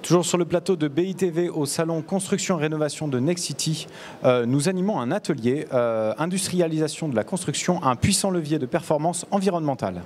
Toujours sur le plateau de BITV au salon Construction et Rénovation de Nexity, nous animons un atelier industrialisation de la construction, un puissant levier de performance environnementale.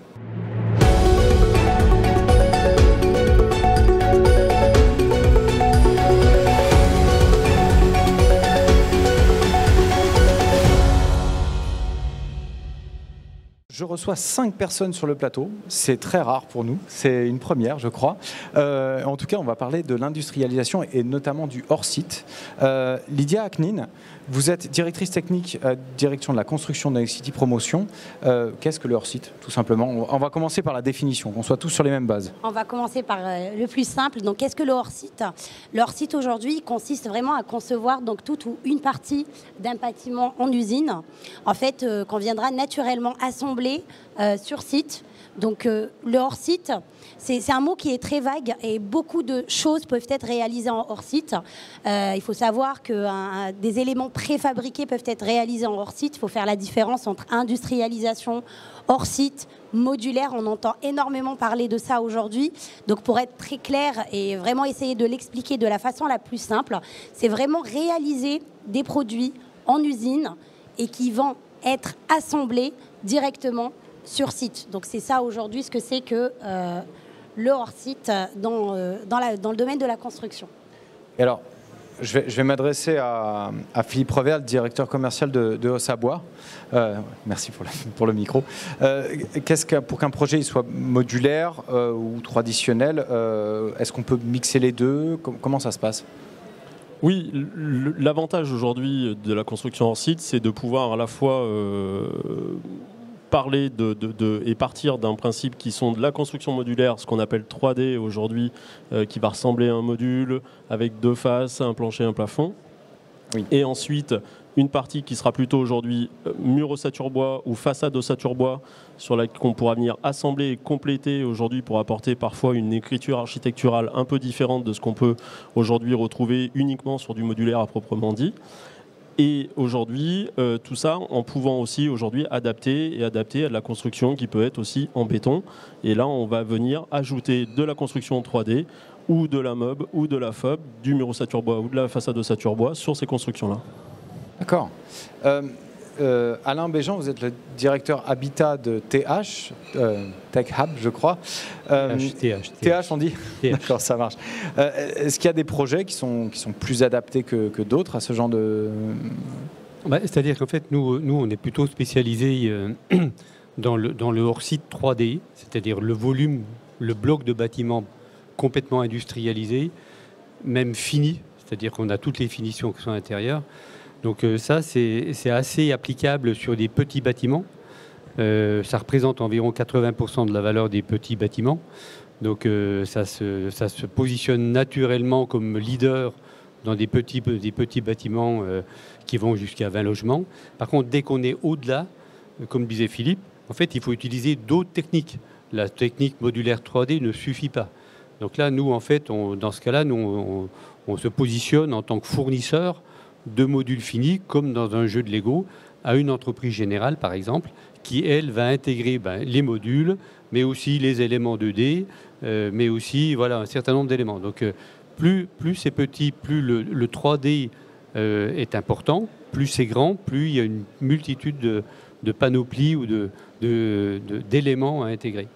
Je reçois 5 personnes sur le plateau, c'est très rare pour nous, c'est une première je crois. En tout cas on va parler de l'industrialisation et notamment du hors-site. Lydia Aknin, vous êtes directrice technique direction de la construction de Nexity Promotion. Qu'est-ce que le hors-site tout simplement? On va commencer par la définition, qu'on soit tous sur les mêmes bases. On va commencer par le plus simple. Donc qu'est-ce que le hors-site? Le hors-site aujourd'hui consiste vraiment à concevoir donc toute ou une partie d'un bâtiment en usine, en fait qu'on viendra naturellement assembler sur site. Donc le hors-site, c'est un mot qui est très vague et beaucoup de choses peuvent être réalisées en hors-site. Il faut savoir que des éléments préfabriqués peuvent être réalisés en hors-site. Il faut faire la différence entre industrialisation, hors-site, modulaire. On entend énormément parler de ça aujourd'hui. Donc pour être très clair et vraiment essayer de l'expliquer de la façon la plus simple, c'est vraiment réaliser des produits en usine et qui vont être assemblés directement sur site. Donc c'est ça aujourd'hui ce que c'est que le hors-site dans le domaine de la construction. Et alors, je vais m'adresser à Philippe Revel, directeur commercial de Hauts-Savoie. Merci pour le micro. Pour qu'un projet il soit modulaire ou traditionnel, est-ce qu'on peut mixer les deux? Comment ça se passe? Oui, l'avantage aujourd'hui de la construction hors site, c'est de pouvoir à la fois parler et partir d'un principe qui sont de la construction modulaire, ce qu'on appelle 3D aujourd'hui, qui va ressembler à un module avec 2 faces, un plancher, un plafond. Oui. Et ensuite, une partie qui sera plutôt aujourd'hui mur ossature bois ou façade ossature bois, sur laquelle on pourra venir assembler et compléter aujourd'hui pour apporter parfois une écriture architecturale un peu différente de ce qu'on peut aujourd'hui retrouver uniquement sur du modulaire à proprement dit. Et aujourd'hui, tout ça en pouvant aussi aujourd'hui adapter à de la construction qui peut être aussi en béton. Et là, on va venir ajouter de la construction 3D ou de la MOB ou de la FOB, du mur ossature bois ou de la façade ossature bois sur ces constructions-là. D'accord. Alain Béjean, vous êtes le directeur Habitat de TH, Tech Hub, je crois. TH, on dit D'accord, ça marche. Est-ce qu'il y a des projets qui sont plus adaptés que d'autres à ce genre de... C'est-à-dire qu'en fait, nous, on est plutôt spécialisés dans le hors-site 3D, c'est-à-dire le volume, le bloc de bâtiment complètement industrialisé, même fini, c'est-à-dire qu'on a toutes les finitions qui sont à l'intérieur. Donc ça, c'est assez applicable sur des petits bâtiments. Ça représente environ 80% de la valeur des petits bâtiments. Donc ça se positionne naturellement comme leader dans des petits bâtiments qui vont jusqu'à 20 logements. Par contre, dès qu'on est au-delà, comme disait Philippe, en fait, il faut utiliser d'autres techniques. La technique modulaire 3D ne suffit pas. Donc là, nous, en fait, dans ce cas-là, on se positionne en tant que fournisseur de modules finis, comme dans un jeu de Lego, à une entreprise générale, par exemple, qui, elle, va intégrer les modules, mais aussi les éléments 2D, mais aussi un certain nombre d'éléments. Donc, plus c'est petit, plus le 3D est important, plus c'est grand, plus il y a une multitude de panoplies ou d'éléments à intégrer.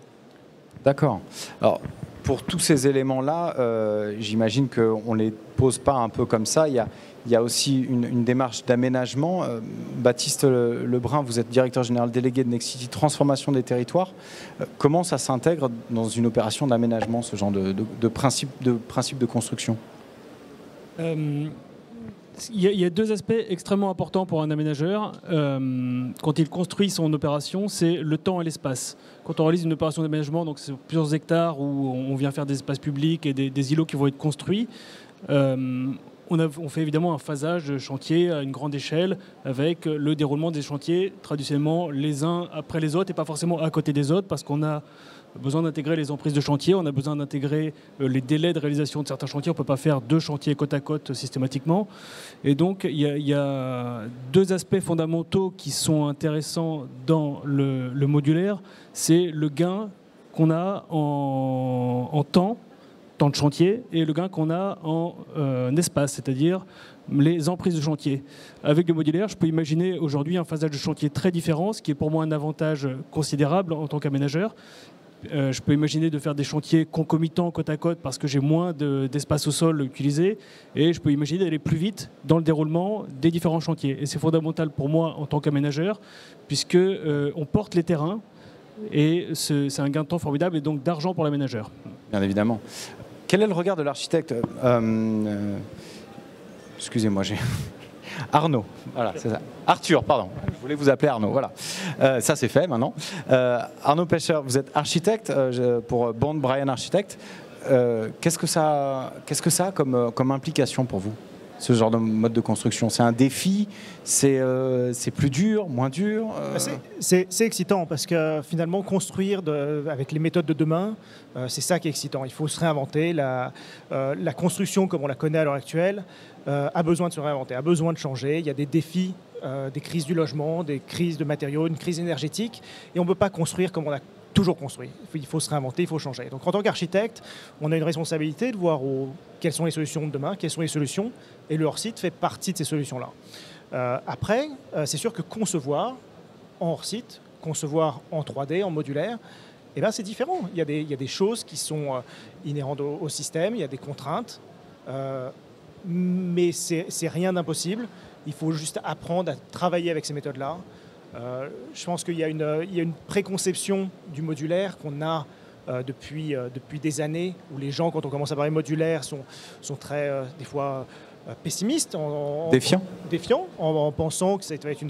D'accord. Alors, pour tous ces éléments-là, j'imagine qu'on ne les pose pas un peu comme ça. Il y a aussi une démarche d'aménagement. Baptiste Lebrun, vous êtes directeur général délégué de Nexity Transformation des territoires. Comment ça s'intègre dans une opération d'aménagement, ce genre de principe de construction? Il y a 2 aspects extrêmement importants pour un aménageur quand il construit son opération, c'est le temps et l'espace. Quand on réalise une opération d'aménagement, donc c'est plusieurs hectares où on vient faire des espaces publics et des îlots qui vont être construits, on fait évidemment un phasage de chantier à une grande échelle avec le déroulement des chantiers traditionnellement les uns après les autres et pas forcément à côté des autres parce qu'on a besoin d'intégrer les emprises de chantier, on a besoin d'intégrer les délais de réalisation de certains chantiers. On ne peut pas faire 2 chantiers côte à côte systématiquement. Et donc, il y a 2 aspects fondamentaux qui sont intéressants dans le modulaire. C'est le gain qu'on a en temps temps de chantier et le gain qu'on a en espace, c'est-à-dire les emprises de chantier. Avec le modulaire, je peux imaginer aujourd'hui un phasage de chantier très différent, ce qui est pour moi un avantage considérable en tant qu'aménageur. Je peux imaginer de faire des chantiers concomitants côte à côte parce que j'ai moins d'espace au sol utilisé, et je peux imaginer d'aller plus vite dans le déroulement des différents chantiers. Et c'est fondamental pour moi en tant qu'aménageur, puisque on porte les terrains, et c'est un gain de temps formidable et donc d'argent pour l'aménageur. Bien évidemment. Quel est le regard de l'architecte Excusez-moi, j'ai... Arnaud, voilà, c'est ça. Arthur, pardon. Je voulais vous appeler Arnaud, voilà. Ça, c'est fait maintenant. Arnaud Pêcheur, vous êtes architecte pour Bond Bryan Architect. Qu'est-ce que ça a comme implication pour vous, ce genre de mode de construction? C'est un défi? C'est plus dur, moins dur? C'est excitant parce que finalement, construire avec les méthodes de demain, c'est ça qui est excitant. Il faut se réinventer. La construction, comme on la connaît à l'heure actuelle, a besoin de se réinventer, a besoin de changer. Il y a des défis, des crises du logement, des crises de matériaux, une crise énergétique, et on ne peut pas construire comme on a toujours construit. Il faut se réinventer, il faut changer. Donc en tant qu'architecte, on a une responsabilité de voir quelles sont les solutions de demain, quelles sont les solutions, et le hors-site fait partie de ces solutions-là. Après, c'est sûr que concevoir en hors-site, concevoir en 3D, en modulaire, eh ben, c'est différent. Il y a des choses qui sont inhérentes au système, il y a des contraintes, mais c'est rien d'impossible. Il faut juste apprendre à travailler avec ces méthodes-là. Je pense qu'il y a une préconception du modulaire qu'on a depuis des années, où les gens, quand on commence à parler modulaire, sont très, des fois, pessimistes. Défiants, en pensant que ça va être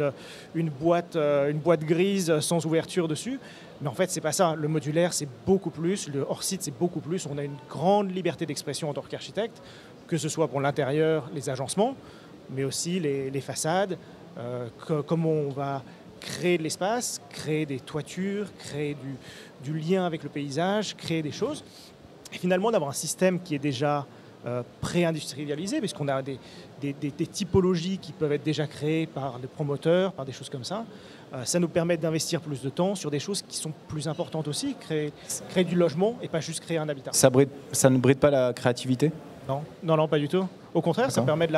une boîte grise sans ouverture dessus. Mais en fait, c'est pas ça. Le modulaire, c'est beaucoup plus. Le hors-site, c'est beaucoup plus. On a une grande liberté d'expression en tant qu'architecte, que ce soit pour l'intérieur, les agencements, mais aussi les façades, comment on va créer de l'espace, créer des toitures, créer du lien avec le paysage, créer des choses. Et finalement, d'avoir un système qui est déjà pré-industrialisé, puisqu'on a des typologies qui peuvent être déjà créées par des promoteurs, par des choses comme ça. Ça nous permet d'investir plus de temps sur des choses qui sont plus importantes aussi, créer du logement et pas juste créer un habitat. Ça ne bride pas la créativité? Non, pas du tout. Au contraire, ça permet de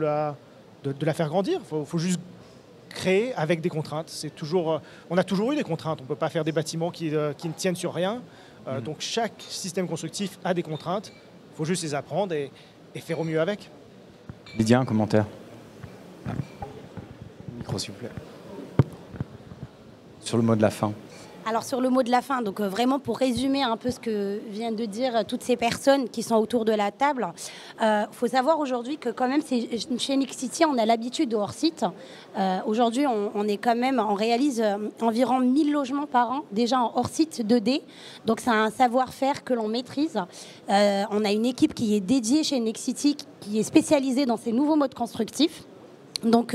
la faire grandir. Faut juste créer avec des contraintes. On a toujours eu des contraintes. On ne peut pas faire des bâtiments qui ne tiennent sur rien. Donc chaque système constructif a des contraintes. Il faut juste les apprendre et faire au mieux avec. Lydia, un commentaire? Micro, s'il vous plaît. Sur le mot de la fin. Alors sur le mot de la fin, donc vraiment pour résumer un peu ce que viennent de dire toutes ces personnes qui sont autour de la table, faut savoir aujourd'hui que quand même chez Nexity, on a l'habitude au hors-site. Aujourd'hui, on réalise environ 1000 logements par an déjà en hors-site 2D. Donc c'est un savoir-faire que l'on maîtrise. On a une équipe qui est dédiée chez Nexity, qui est spécialisée dans ces nouveaux modes constructifs. Donc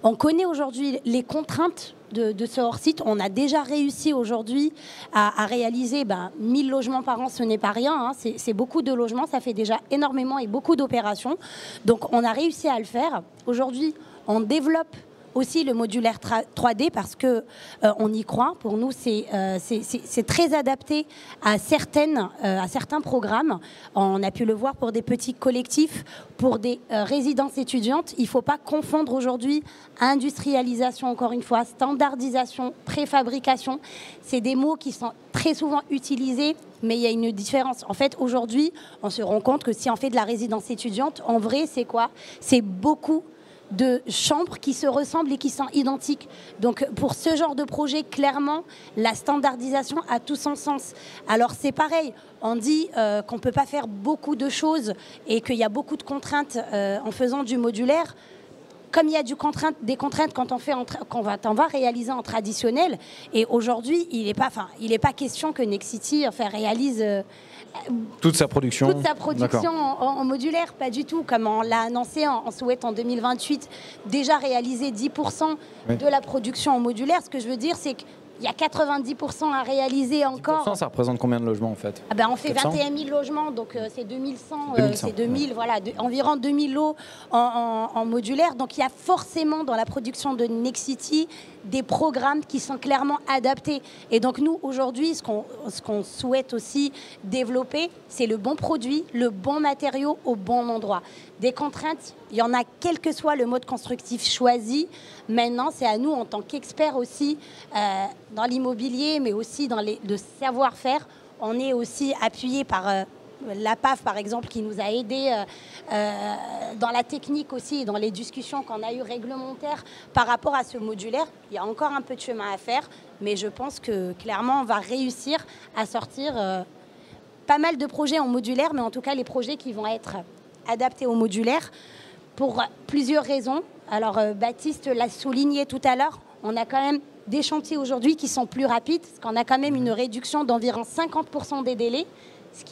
on connaît aujourd'hui les contraintes de ce hors-site. On a déjà réussi aujourd'hui à réaliser 1000 logements par an, ce n'est pas rien, hein. C'est beaucoup de logements, ça fait déjà énormément et beaucoup d'opérations. Donc on a réussi à le faire. Aujourd'hui, on développe aussi le modulaire 3D parce que on y croit. Pour nous, c'est très adapté à certains programmes. On a pu le voir pour des petits collectifs, pour des résidences étudiantes. Il ne faut pas confondre aujourd'hui industrialisation, encore une fois, standardisation, préfabrication. C'est des mots qui sont très souvent utilisés, mais il y a une différence. En fait, aujourd'hui, on se rend compte que si on fait de la résidence étudiante, en vrai, c'est quoi? C'est beaucoup de chambres qui se ressemblent et qui sont identiques. Donc pour ce genre de projet, clairement, la standardisation a tout son sens. Alors c'est pareil, on dit qu'on ne peut pas faire beaucoup de choses et qu'il y a beaucoup de contraintes en faisant du modulaire. Comme il y a des contraintes quand on va réaliser en traditionnel, et aujourd'hui, il n'est pas question que Nexity réalise toute sa production en modulaire, pas du tout. Comme on l'a annoncé, on souhaite en 2028 déjà réaliser 10% de la production en modulaire. Ce que je veux dire, c'est qu'il y a 90% à réaliser encore. 10%, ça représente combien de logements en fait? On fait 21 000 logements, donc c'est 2100, c'est 2000, voilà, environ 2000 lots en modulaire. Donc il y a forcément dans la production de Nexity des programmes qui sont clairement adaptés. Et donc nous, aujourd'hui, ce qu'on souhaite aussi développer, c'est le bon produit, le bon matériau au bon endroit. Des contraintes, il y en a quel que soit le mode constructif choisi. Maintenant, c'est à nous, en tant qu'experts aussi, dans l'immobilier, mais aussi dans le savoir-faire. On est aussi appuyé par la PAF, par exemple, qui nous a aidés dans la technique aussi et dans les discussions qu'on a eues réglementaires par rapport à ce modulaire. Il y a encore un peu de chemin à faire, mais je pense que clairement, on va réussir à sortir pas mal de projets en modulaire, mais en tout cas, les projets qui vont être adaptés au modulaire pour plusieurs raisons. Alors, Baptiste l'a souligné tout à l'heure, on a quand même des chantiers aujourd'hui qui sont plus rapides, parce qu'on a quand même une réduction d'environ 50% des délais, ce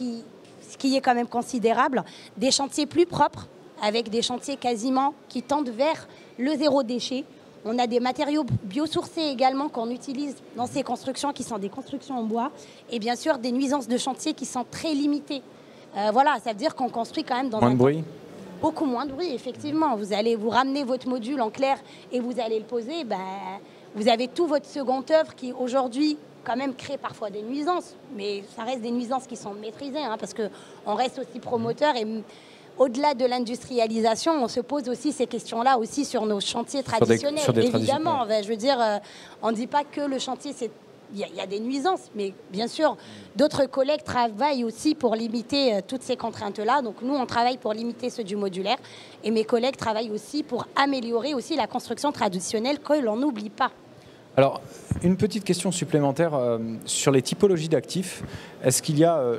qui est quand même considérable. Des chantiers plus propres, avec des chantiers quasiment qui tendent vers le zéro déchet. On a des matériaux biosourcés également qu'on utilise dans ces constructions, qui sont des constructions en bois. Et bien sûr, des nuisances de chantier qui sont très limitées. Voilà, ça veut dire qu'on construit quand même dans moins de bruit. Beaucoup moins de bruit, effectivement. Vous allez vous ramener votre module en clair et vous allez le poser. Vous avez tout votre second œuvre qui, aujourd'hui, quand même crée parfois des nuisances, mais ça reste des nuisances qui sont maîtrisées, parce qu'on reste aussi promoteur et au-delà de l'industrialisation, on se pose aussi ces questions-là aussi sur nos chantiers traditionnels. Sur des évidemment, je veux dire, on ne dit pas que le chantier, il y a des nuisances, mais bien sûr, d'autres collègues travaillent aussi pour limiter toutes ces contraintes-là. Donc nous, on travaille pour limiter ceux du modulaire, et mes collègues travaillent aussi pour améliorer aussi la construction traditionnelle, que l'on n'oublie pas. Alors, une petite question supplémentaire sur les typologies d'actifs. Est-ce qu'il y a,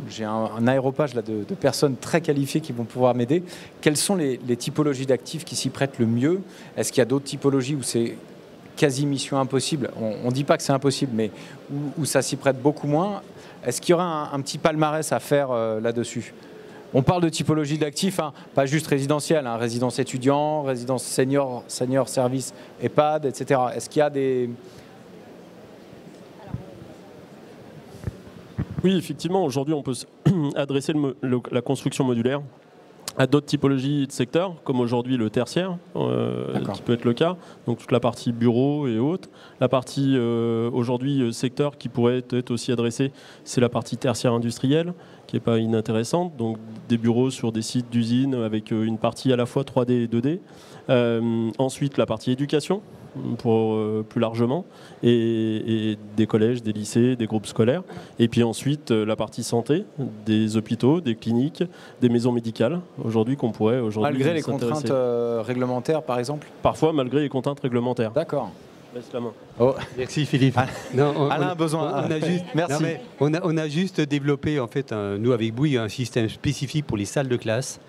j'ai un aéropage là, de personnes très qualifiées qui vont pouvoir m'aider. Quelles sont les typologies d'actifs qui s'y prêtent le mieux? Est-ce qu'il y a d'autres typologies où c'est quasi mission impossible? On ne dit pas que c'est impossible, mais où ça s'y prête beaucoup moins. Est-ce qu'il y aura un petit palmarès à faire là-dessus? On parle de typologie d'actifs, pas juste résidentiel, résidence étudiant, résidence senior, service, EHPAD, etc. Est-ce qu'il y a des... Oui, effectivement, aujourd'hui, on peut adresser la construction modulaire à d'autres typologies de secteurs, comme aujourd'hui le tertiaire, qui peut être le cas, donc toute la partie bureau et autres. La partie aujourd'hui secteur qui pourrait être aussi adressée, c'est la partie tertiaire industrielle, qui n'est pas inintéressante, donc des bureaux sur des sites d'usines avec une partie à la fois 3D et 2D. Ensuite, la partie éducation, pour plus largement, et des collèges, des lycées, des groupes scolaires. Et puis ensuite, la partie santé, des hôpitaux, des cliniques, des maisons médicales, aujourd'hui qu'on pourrait... Malgré les contraintes réglementaires, par exemple? Parfois, malgré les contraintes réglementaires. D'accord. Laisse la main. Oh. Merci Philippe. Alain a besoin. Merci. On a juste développé, en fait, nous avec Bouygues, un système spécifique pour les salles de classe.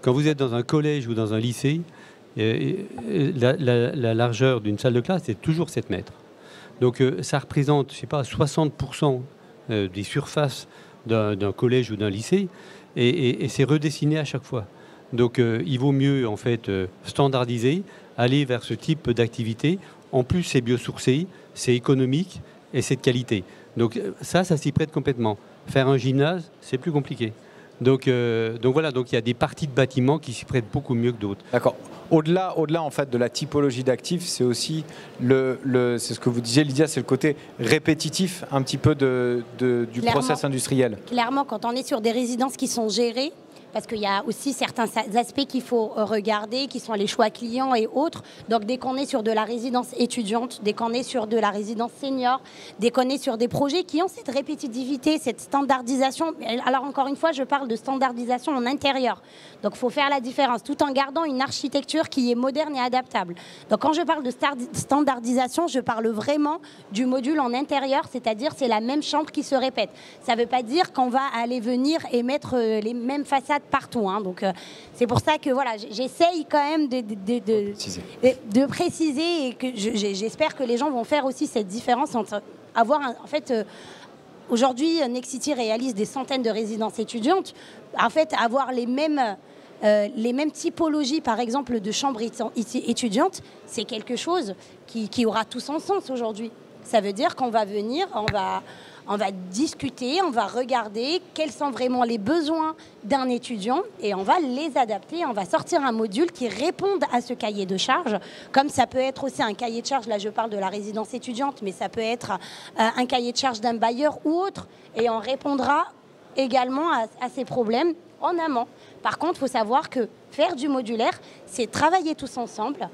Quand vous êtes dans un collège ou dans un lycée, la largeur d'une salle de classe, c'est toujours 7 mètres. Donc ça représente, je sais pas, 60% des surfaces d'un collège ou d'un lycée, et c'est redessiné à chaque fois. Donc il vaut mieux, en fait, standardiser, aller vers ce type d'activité. En plus, c'est biosourcé, c'est économique et c'est de qualité. Donc ça s'y prête complètement. Faire un gymnase, c'est plus compliqué. Donc voilà, donc il y a des parties de bâtiments qui s'y prêtent beaucoup mieux que d'autres. D'accord. Au-delà en fait de la typologie d'actifs, c'est aussi c'est ce que vous disiez, Lydia, c'est le côté répétitif un petit peu du process industriel. Clairement, quand on est sur des résidences qui sont gérées, parce qu'il y a aussi certains aspects qu'il faut regarder, qui sont les choix clients et autres. Donc, dès qu'on est sur de la résidence étudiante, dès qu'on est sur de la résidence senior, dès qu'on est sur des projets qui ont cette répétitivité, cette standardisation. Alors, encore une fois, je parle de standardisation en intérieur. Donc, il faut faire la différence, tout en gardant une architecture qui est moderne et adaptable. Donc, quand je parle de standardisation, je parle vraiment du module en intérieur, c'est-à-dire c'est la même chambre qui se répète. Ça ne veut pas dire qu'on va aller venir et mettre les mêmes façades partout. Donc c'est pour ça que voilà, j'essaye quand même de préciser et que j'espère que les gens vont faire aussi cette différence entre avoir en fait aujourd'hui Nexity réalise des centaines de résidences étudiantes. En fait, avoir les mêmes typologies, par exemple, de chambres étudiantes, c'est quelque chose qui aura tout son sens aujourd'hui. Ça veut dire qu'on va venir, On va discuter, on va regarder quels sont vraiment les besoins d'un étudiant et on va les adapter. On va sortir un module qui réponde à ce cahier de charge. Comme ça peut être aussi un cahier de charge, là je parle de la résidence étudiante, mais ça peut être un cahier de charge d'un bailleur ou autre. Et on répondra également à ces problèmes en amont. Par contre, il faut savoir que faire du modulaire, c'est travailler tous ensemble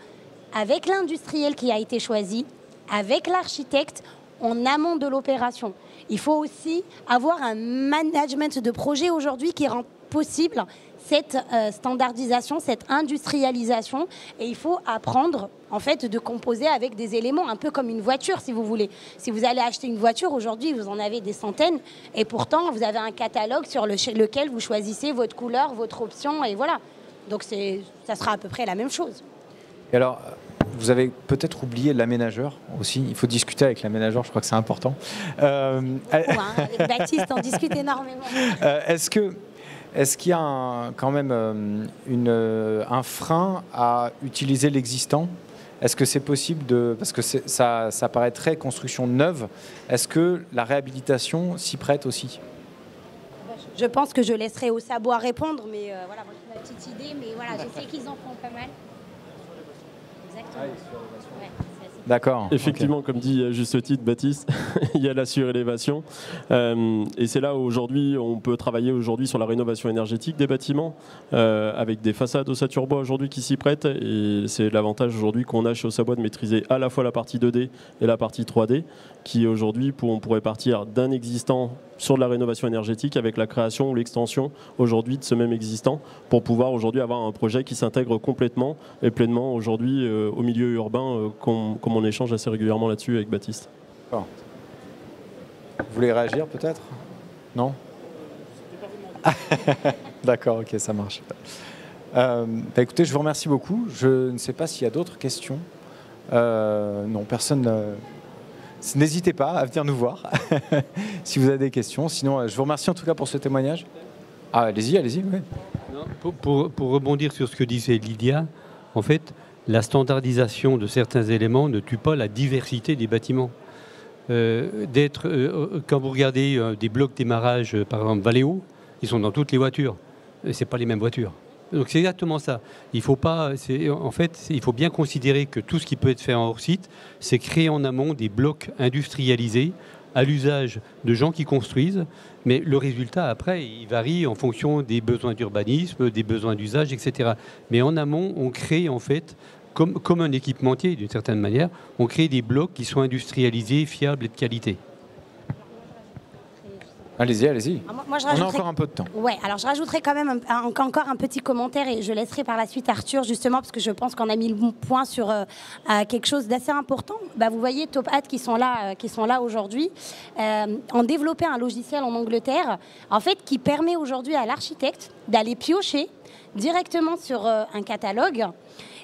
avec l'industriel qui a été choisi, avec l'architecte, en amont de l'opération. Il faut aussi avoir un management de projet aujourd'hui qui rend possible cette standardisation, cette industrialisation. Et il faut apprendre en fait de composer avec des éléments, un peu comme une voiture si vous voulez. Si vous allez acheter une voiture, aujourd'hui vous en avez des centaines et pourtant vous avez un catalogue sur lequel vous choisissez votre couleur, votre option et voilà. Donc ça sera à peu près la même chose. Et alors, vous avez peut-être oublié l'aménageur aussi. Il faut discuter avec l'aménageur, je crois que c'est important. Avec Baptiste, on discute énormément. Est-ce qu'il y a quand même un frein à utiliser l'existant? Est-ce que c'est possible parce que ça paraît très construction neuve, est-ce que la réhabilitation s'y prête aussi? Je pense que je laisserai au sabot à répondre, mais voilà, moi j'ai ma petite idée, mais voilà, je sais qu'ils en font pas mal. Exactement. Ouais, d'accord. Effectivement, comme dit à juste titre Baptiste, il y a la surélévation. Et c'est là où aujourd'hui, on peut travailler aujourd'hui sur la rénovation énergétique des bâtiments, avec des façades ossature bois aujourd'hui qui s'y prêtent. Et c'est l'avantage aujourd'hui qu'on a chez Ossabois de maîtriser à la fois la partie 2D et la partie 3D, qui aujourd'hui, on pourrait partir d'un existant sur de la rénovation énergétique avec la création ou l'extension aujourd'hui de ce même existant pour pouvoir aujourd'hui avoir un projet qui s'intègre complètement et pleinement aujourd'hui au milieu urbain, comme on échange assez régulièrement là-dessus avec Baptiste. Vous voulez réagir peut-être? Non? D'accord, ok, ça marche. Écoutez, je vous remercie beaucoup. Je ne sais pas s'il y a d'autres questions. Non, personne... N'hésitez pas à venir nous voir si vous avez des questions. Sinon, je vous remercie en tout cas pour ce témoignage. Ah, allez-y, oui. Pour rebondir sur ce que disait Lydia, en fait, la standardisation de certains éléments ne tue pas la diversité des bâtiments. Quand vous regardez des blocs démarrage, par exemple Valeo, ils sont dans toutes les voitures. Ce n'est pas les mêmes voitures. Donc c'est exactement ça. Il faut bien considérer que tout ce qui peut être fait en hors-site, c'est créer en amont des blocs industrialisés à l'usage de gens qui construisent. Mais le résultat, après, il varie en fonction des besoins d'urbanisme, des besoins d'usage, etc. Mais en amont, on crée en fait, comme un équipementier d'une certaine manière, on crée des blocs qui sont industrialisés, fiables et de qualité. Allez-y. Moi, on a encore un peu de temps. Ouais, alors je rajouterai quand même encore un petit commentaire et je laisserai par la suite Arthur, justement, parce que je pense qu'on a mis le point sur quelque chose d'assez important. Vous voyez TopHat qui sont là aujourd'hui, ont développé un logiciel en Angleterre, en fait, qui permet aujourd'hui à l'architecte d'aller piocher directement sur un catalogue.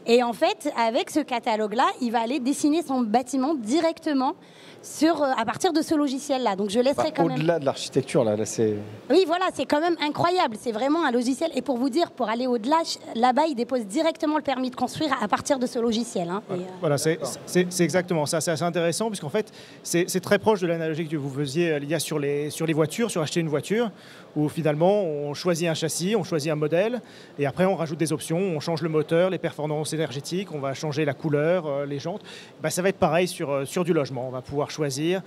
Et en fait, avec ce catalogue-là, il va aller dessiner son bâtiment directement à partir de ce logiciel-là. Donc je laisserai quand même... Au-delà de l'architecture, là c'est... Oui, voilà, c'est quand même incroyable. C'est vraiment un logiciel. Et pour vous dire, pour aller au-delà, là-bas, il dépose directement le permis de construire à partir de ce logiciel. Hein. Voilà, c'est exactement ça. C'est assez intéressant, puisqu'en fait, c'est très proche de l'analogie que vous faisiez, Lydia, sur les voitures, sur acheter une voiture, où finalement, on choisit un châssis, on choisit un modèle, et après, on rajoute des options, on change le moteur, les performances énergétiques, on va changer la couleur, les jantes. Ça va être pareil sur du logement. On va pouvoir choisir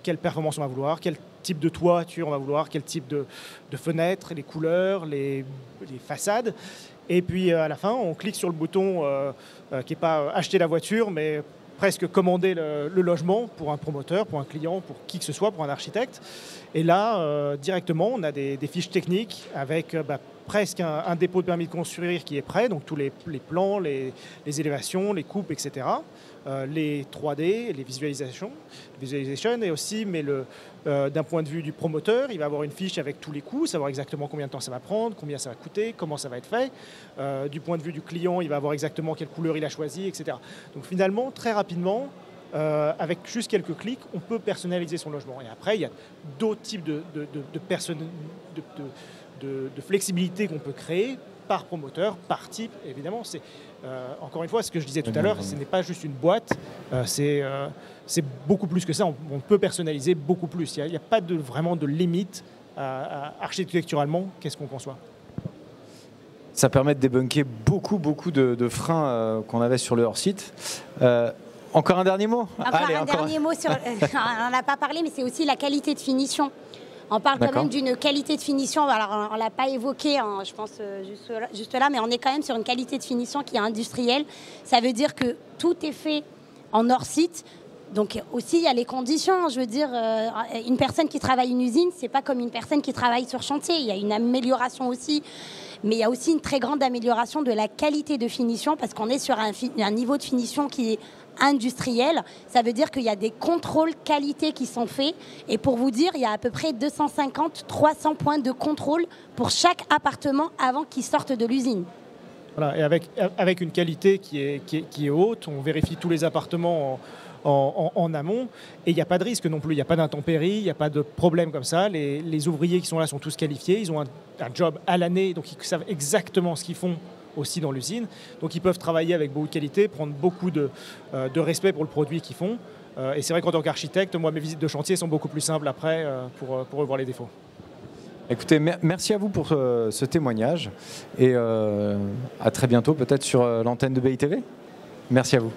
quelle performance on va vouloir, quel type de toiture on va vouloir, quel type de fenêtres, les couleurs, les façades. Et puis à la fin, on clique sur le bouton qui n'est pas acheter la voiture, mais presque commander le logement pour un promoteur, pour un client, pour qui que ce soit, pour un architecte. Et là, directement, on a des fiches techniques avec presque un dépôt de permis de construire qui est prêt, donc tous les plans, les élévations, les coupes, etc. Les 3D, les visualisations, et aussi, mais d'un point de vue du promoteur, il va avoir une fiche avec tous les coûts, savoir exactement combien de temps ça va prendre, combien ça va coûter, comment ça va être fait. Du point de vue du client, il va avoir exactement quelle couleur il a choisi, etc. Donc finalement, très rapidement, avec juste quelques clics, on peut personnaliser son logement. Et après, il y a d'autres types de flexibilité qu'on peut créer par promoteur, par type, évidemment. Encore une fois, ce que je disais tout à l'heure, ce n'est pas juste une boîte, c'est c'est beaucoup plus que ça. On peut personnaliser beaucoup plus. Il n'y a pas vraiment de limite architecturalement. Qu'est-ce qu'on conçoit? Ça permet de débunker beaucoup de freins qu'on avait sur le hors-site. Encore un dernier mot? Dernier mot sur... on n'en a pas parlé, mais c'est aussi la qualité de finition. On parle quand même d'une qualité de finition. Alors, on ne l'a pas évoqué, hein, je pense, juste là, mais on est quand même sur une qualité de finition qui est industrielle. Ça veut dire que tout est fait en hors-site. Donc aussi, il y a les conditions. Je veux dire, une personne qui travaille une usine, c'est pas comme une personne qui travaille sur chantier. Il y a une amélioration aussi. Mais il y a aussi une très grande amélioration de la qualité de finition parce qu'on est sur un niveau de finition qui est industriel. Ça veut dire qu'il y a des contrôles qualité qui sont faits. Et pour vous dire, il y a à peu près 250-300 points de contrôle pour chaque appartement avant qu'ils sortent de l'usine. Voilà, et avec une qualité qui est haute, on vérifie tous les appartements en amont et il n'y a pas de risque non plus, il n'y a pas d'intempéries, il n'y a pas de problème comme ça. Les ouvriers qui sont là sont tous qualifiés, ils ont un job à l'année, donc ils savent exactement ce qu'ils font aussi dans l'usine. Donc ils peuvent travailler avec beaucoup de qualité, prendre beaucoup de respect pour le produit qu'ils font. Et c'est vrai qu'en tant qu'architecte, moi mes visites de chantier sont beaucoup plus simples après pour revoir les défauts. Écoutez, merci à vous pour ce témoignage et à très bientôt peut-être sur l'antenne de BITV. Merci à vous.